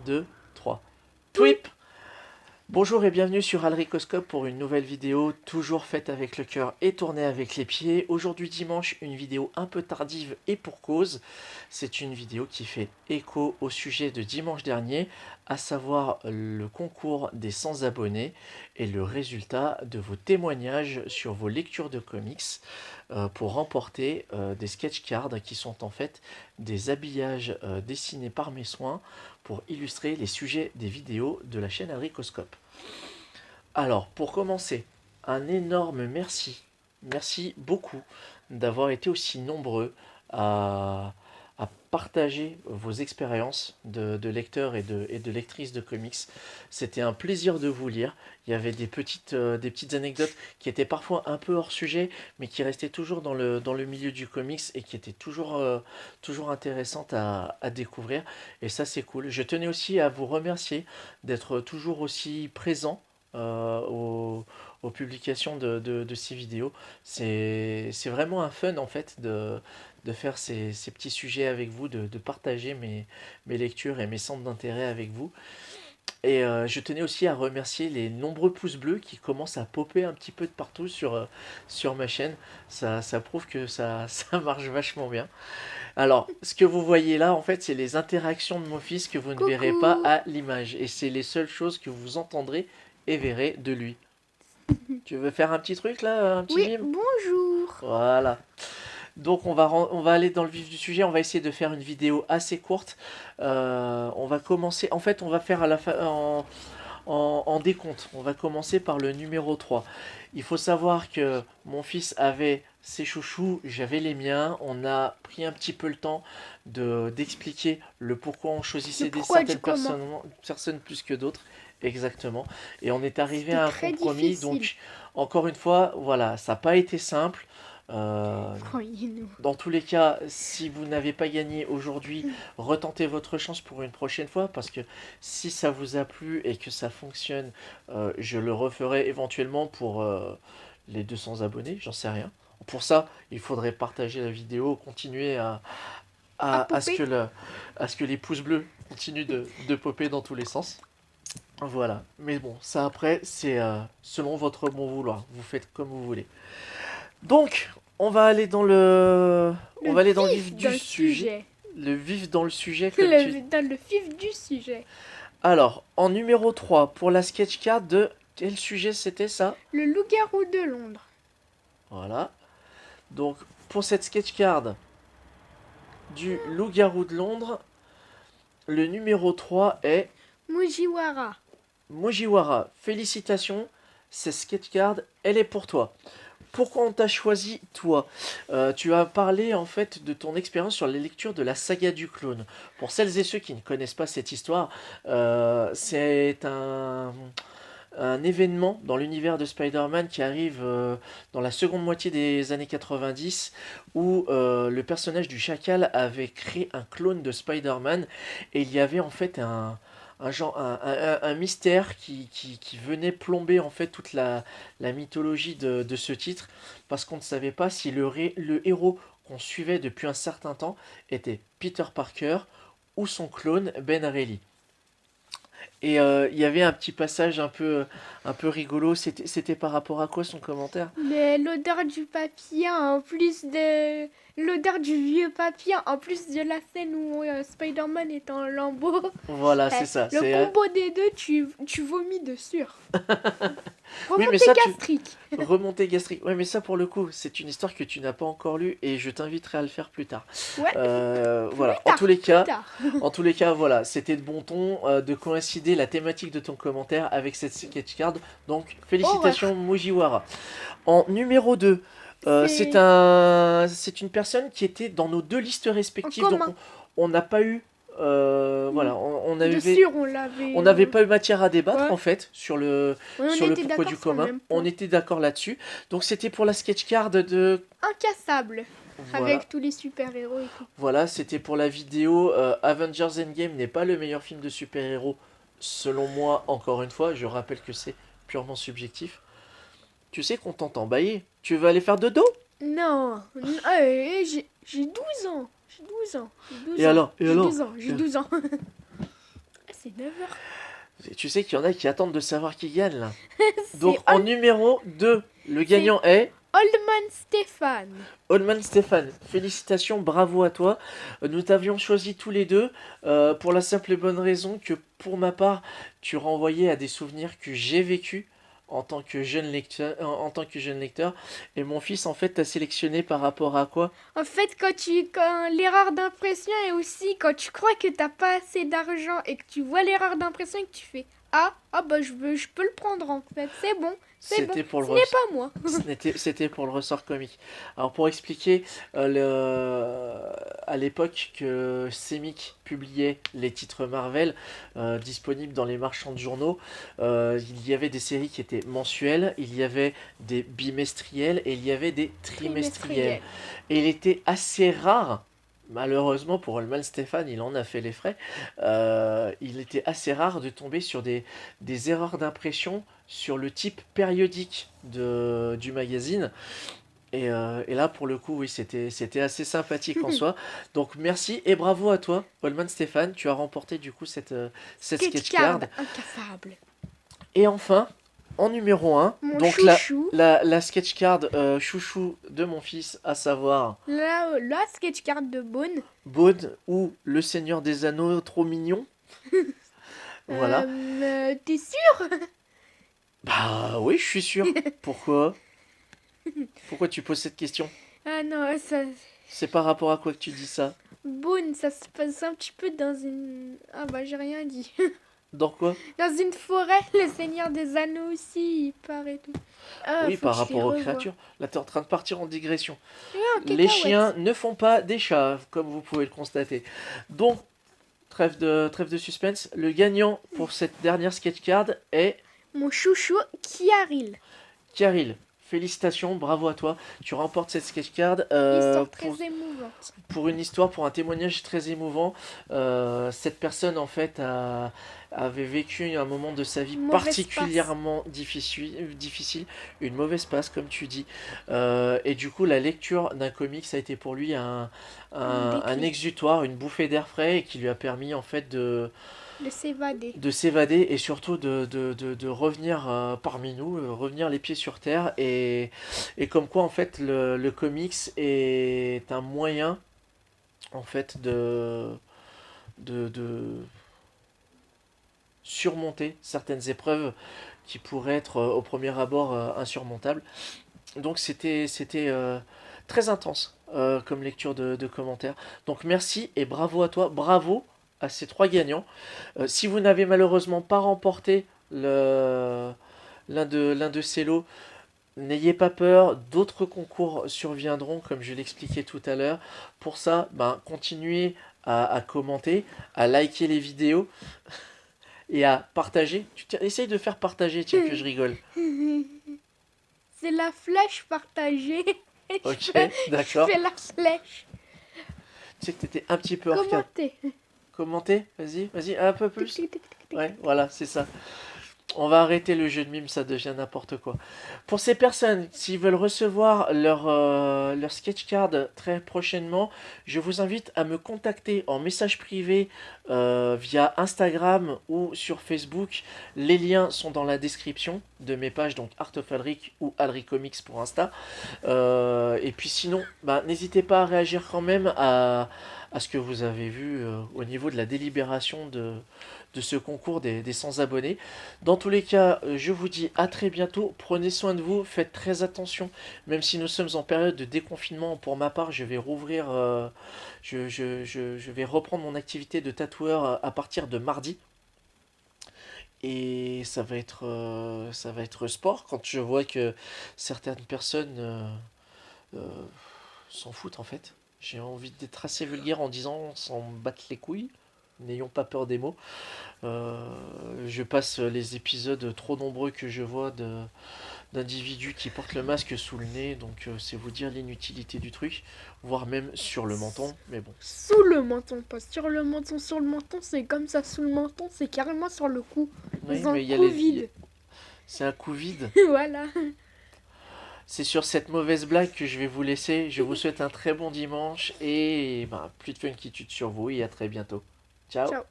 2, 3. Twip! Bonjour et bienvenue sur Alricoscope pour une nouvelle vidéo, toujours faite avec le cœur et tournée avec les pieds. Aujourd'hui dimanche, une vidéo un peu tardive et pour cause. C'est une vidéo qui fait écho au sujet de dimanche dernier, à savoir le concours des 100 abonnés et le résultat de vos témoignages sur vos lectures de comics pour remporter des sketch cards qui sont en fait des habillages dessinés par mes soins pour illustrer les sujets des vidéos de la chaîne Alricoscope. Alors, pour commencer, un énorme merci. Merci beaucoup d'avoir été aussi nombreux à partager vos expériences de lecteurs et de lectrices de comics. C'était un plaisir de vous lire. Il y avait des petites anecdotes qui étaient parfois un peu hors sujet, mais qui restaient toujours dans le milieu du comics et qui étaient toujours intéressantes à découvrir. Et ça, c'est cool. Je tenais aussi à vous remercier d'être toujours aussi présent aux publications de ces vidéos. C'est vraiment un fun en fait de faire ces petits sujets avec vous, de partager mes lectures et mes centres d'intérêt avec vous. Et je tenais aussi à remercier les nombreux pouces bleus qui commencent à popper un petit peu de partout sur ma chaîne. Ça prouve que ça marche vachement bien. Alors, ce que vous voyez là, en fait, c'est les interactions de mon fils que vous ne verrez pas Coucou. à l'image. Et c'est les seules choses que vous entendrez et verrez de lui. Tu veux faire un petit truc là, un petit Oui, mime? bonjour. Voilà. Donc on va aller dans le vif du sujet, on va essayer de faire une vidéo assez courte. On va commencer, en fait on va faire à la fin en décompte. On va commencer par le numéro 3. Il faut savoir que mon fils avait ses chouchous, j'avais les miens. On a pris un petit peu le temps d'expliquer le pourquoi on Le choisissait pourquoi du certaines comment. personnes plus que d'autres. Exactement. Et on est arrivé C'était à un très compromis. difficile. Donc, encore une fois, voilà, ça n'a pas été simple. Euh, Croyez-nous. dans tous les cas, si vous n'avez pas gagné aujourd'hui, retentez votre chance pour une prochaine fois parce que si ça vous a plu et que ça fonctionne, je le referai éventuellement pour les 200 abonnés, j'en sais rien. Pour ça, il faudrait partager la vidéo, continuer À à ce que popper. à ce que les pouces bleus continuent de popper dans tous les sens. Voilà. Mais bon, ça après, c'est selon votre bon vouloir. Vous faites comme vous voulez. Donc, on Le va aller dans le vif vif du dans le sujet. sujet. Le vif dans le sujet, comme tu... Dans le vif du sujet. Alors, en numéro 3 pour la sketch card de... Quel sujet c'était ça? Le loup-garou de Londres. Voilà. Donc, pour cette sketch card du Loup-garou de Londres, le numéro 3 est Mujiwara. Mujiwara. Félicitations, cette sketch card, elle est pour toi. Pourquoi on t'a choisi toi? Tu as parlé en fait de ton expérience sur les lectures de la saga du clone. Pour celles et ceux qui ne connaissent pas cette histoire, c'est un événement dans l'univers de Spider-Man qui arrive dans la seconde moitié des années 90 où le personnage du Chacal avait créé un clone de Spider-Man et il y avait en fait un mystère qui venait plomber en fait toute la mythologie de ce titre parce qu'on ne savait pas si le héros qu'on suivait depuis un certain temps était Peter Parker ou son clone Ben Reilly. Et il y avait un petit passage un peu rigolo. C'était par rapport à quoi son commentaire? Mais l'odeur du papier en plus de... L'odeur du vieux papier en plus de la scène où Spider-Man est en lambeaux. Voilà, c'est ça. Le C'est combo des deux, tu vomis dessus. oui, mais Remontée ça, gastrique. remontée gastrique. Ouais, mais ça, pour le coup, c'est une histoire que tu n'as pas encore lue et je t'inviterai à le faire plus tard. Ouais, plus Voilà. tard, plus tard. En tous les cas, voilà, c'était de bon ton de coïncider la thématique de ton commentaire avec cette sketch card. Donc, félicitations, Horreur. Mujiwara. En numéro 2, C'est c'est une personne qui était dans nos deux listes en respectives, donc commun. on n'a pas eu, voilà, De sûr, on on l'avait. n'avait pas eu matière à débattre Ouais. en fait On sur le était pourquoi d'accord du sur le commun. même On point. était d'accord là-dessus. Donc c'était pour la sketch card de, Incassable. voilà, Avec tous les super-héros et tout. voilà, c'était pour la vidéo. Avengers Endgame n'est pas le meilleur film de super-héros selon moi. Encore une fois, je rappelle que c'est purement subjectif. Tu sais qu'on t'entend bailler. Tu veux aller faire dodo? Non. J'ai 12 ans. J'ai 12 ans. J'ai 12 Et ans. alors? Et J'ai alors? 12 ans. J'ai 12 ans. c'est 9h. Tu sais qu'il y en a qui attendent de savoir qui gagne là. C'est Donc en numéro 2, le gagnant est Oldman Stéphane. Oldman Stéphane. Félicitations, bravo à toi. Nous t'avions choisi tous les deux pour la simple et bonne raison que pour ma part, tu renvoyais à des souvenirs que j'ai vécus en tant que jeune lecteur. Et mon fils en fait t'a sélectionné par rapport à quoi? En fait, quand l'erreur d'impression est aussi quand tu crois que t'as pas assez d'argent et que tu vois l'erreur d'impression et que tu fais bah je peux le prendre en fait, c'est bon, C'était pour le ce n'est pas moi. C'était pour le ressort comique. Alors pour expliquer, à l'époque que Semic publiait les titres Marvel disponibles dans les marchands de journaux, il y avait des séries qui étaient mensuelles, il y avait des bimestriels et il y avait des trimestriels. Et il était assez rare. Malheureusement pour Holman Stéphane, il en a fait les frais. Il était assez rare de tomber sur des erreurs d'impression sur le type périodique du magazine. Et là, pour le coup, oui, c'était assez sympathique en soi. Donc, merci et bravo à toi, Holman Stéphane. Tu as remporté du coup cette sketch card. Incassable. Et enfin, en numéro 1, Mon donc chouchou. la sketch card chouchou de mon fils, à savoir La sketch card de Bone. Bone ou Le Seigneur des Anneaux trop mignon. Voilà. T'es sûr? Bah oui, je suis sûr. Pourquoi? Pourquoi tu poses cette question? Ah non, ça... C'est par rapport à quoi que tu dis ça? Bone, ça se passe un petit peu dans une... Ah bah j'ai rien dit. Dans quoi? Dans une forêt, le Seigneur des Anneaux aussi, il part et tout. Oui, Faut par que je les rapport aux revoie. créatures. Là, t'es en train de partir en digression. Ah, Les cacahuètes. chiens ne font pas des chats, comme vous pouvez le constater. Donc, trêve de suspense. Le gagnant pour cette dernière sketch card est Mon chouchou, Kiaril. Karil. Félicitations, bravo à toi. Tu remportes cette sketch card Histoire très émouvante. pour une histoire, pour un témoignage très émouvant. Cette personne, en fait, avait vécu un moment de sa vie Une mauvaise particulièrement difficile, une mauvaise passe, comme tu dis. Et du coup, la lecture d'un comics, ça a été pour lui un déclic. exutoire, une bouffée d'air frais, et qui lui a permis, en fait, De s'évader. de s'évader et surtout de revenir parmi nous, revenir les pieds sur terre. Et comme quoi, en fait, le comics est un moyen, en fait, de surmonter certaines épreuves qui pourraient être au premier abord insurmontables. Donc c'était très intense comme lecture de commentaires. Donc merci et bravo à toi, bravo à ces trois gagnants. Si vous n'avez malheureusement pas remporté l'un de ces lots, n'ayez pas peur, d'autres concours surviendront comme je l'expliquais tout à l'heure. Pour ça, continuez à commenter, à liker les vidéos et à partager. Essaye de faire partager, tiens, que je rigole. C'est la flèche partagée. Ok, Je d'accord. fais la flèche. Tu sais que t'étais un petit peu hors cadre. Commentez. Commenter, vas-y, un peu plus. Ouais, voilà, c'est ça. On va arrêter le jeu de mime, ça devient n'importe quoi. Pour ces personnes, s'ils veulent recevoir leur sketch card très prochainement, je vous invite à me contacter en message privé via Instagram ou sur Facebook. Les liens sont dans la description de mes pages, donc Art of Alric ou Alric Comics pour Insta. Et puis sinon, n'hésitez pas à réagir quand même à ce que vous avez vu au niveau de la délibération de ce concours des 100 abonnés. Dans tous les cas, je vous dis à très bientôt. Prenez soin de vous, faites très attention. Même si nous sommes en période de déconfinement, pour ma part, je vais rouvrir, je vais reprendre mon activité de tatoueur à partir de mardi. Et ça va être sport quand je vois que certaines personnes s'en foutent en fait. J'ai envie d'être assez vulgaire en disant on s'en battent les couilles. N'ayons pas peur des mots. Je passe les épisodes trop nombreux que je vois d'individus qui portent le masque sous le nez, donc c'est vous dire l'inutilité du truc, voire même sur le menton, mais bon. Sous le menton, pas sur le menton. Sur le menton, c'est comme ça. Sous le menton, c'est carrément sur le cou. Oui, Dans mais le cou vide. c'est un coup vide. Voilà. C'est sur cette mauvaise blague que je vais vous laisser. Je vous souhaite un très bon dimanche et plus de funkitude sur vous et à très bientôt. Ciao. Ciao.